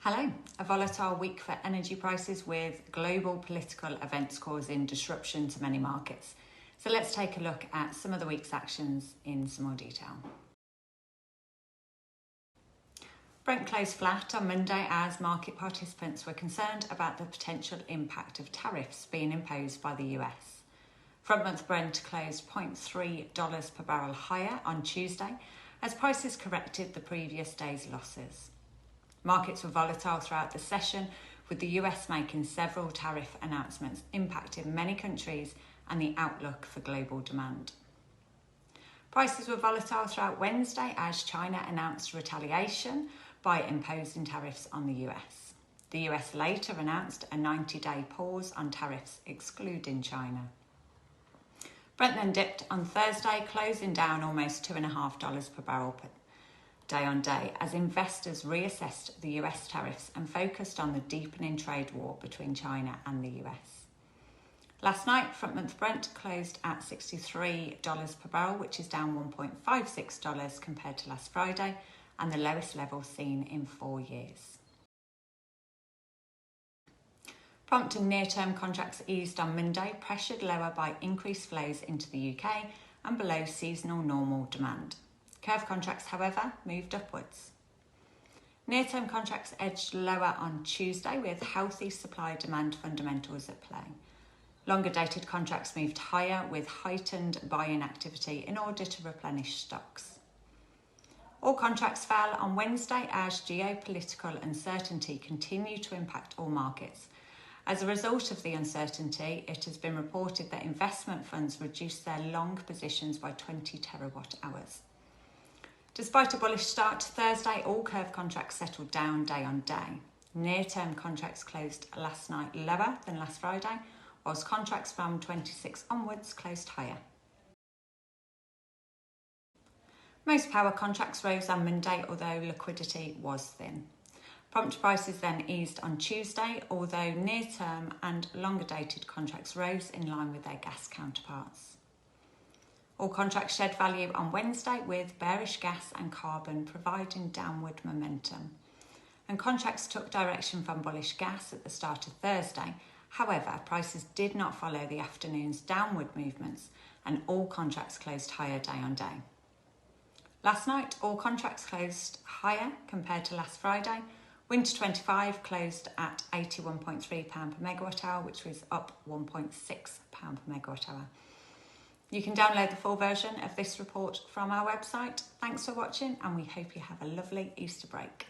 Hello. A volatile week for energy prices with global political events causing disruption to many markets. So let's take a look at some of the week's actions in some more detail. Brent closed flat on Monday as market participants were concerned about the potential impact of tariffs being imposed by the US. Front-month Brent closed $0.3 per barrel higher on Tuesday as prices corrected the previous day's losses. Markets were volatile throughout the session, with the US making several tariff announcements impacting many countries and the outlook for global demand. Prices were volatile throughout Wednesday as China announced retaliation by imposing tariffs on the US. The US later announced a 90-day pause on tariffs excluding China. Brent then dipped on Thursday, closing down almost $2.50 per barrel per day on day as investors reassessed the US tariffs and focused on the deepening trade war between China and the US. Last night, front-month Brent closed at $63 per barrel, which is down $1.56 compared to last Friday and the lowest level seen in 4 years. Prompt and near-term contracts eased on Monday, pressured lower by increased flows into the UK and below seasonal normal demand. Curve contracts, however, moved upwards. Near-term contracts edged lower on Tuesday with healthy supply-demand fundamentals at play. Longer-dated contracts moved higher with heightened buy-in activity in order to replenish stocks. All contracts fell on Wednesday as geopolitical uncertainty continued to impact all markets. As a result of the uncertainty, it has been reported that investment funds reduced their long positions by 20 terawatt hours. Despite a bullish start to Thursday, all curve contracts settled down day on day. Near-term contracts closed last night lower than last Friday, whilst contracts from 26 onwards closed higher. Most power contracts rose on Monday, although liquidity was thin. Prompt prices then eased on Tuesday, although near-term and longer-dated contracts rose in line with their gas counterparts. All contracts shed value on Wednesday, with bearish gas and carbon providing downward momentum. And contracts took direction from bullish gas at the start of Thursday. However, prices did not follow the afternoon's downward movements, and all contracts closed higher day on day. Last night, all contracts closed higher compared to last Friday. Winter 25 closed at £81.3 per megawatt hour, which was up £1.6 per megawatt hour. You can download the full version of this report from our website. Thanks for watching, and we hope you have a lovely Easter break.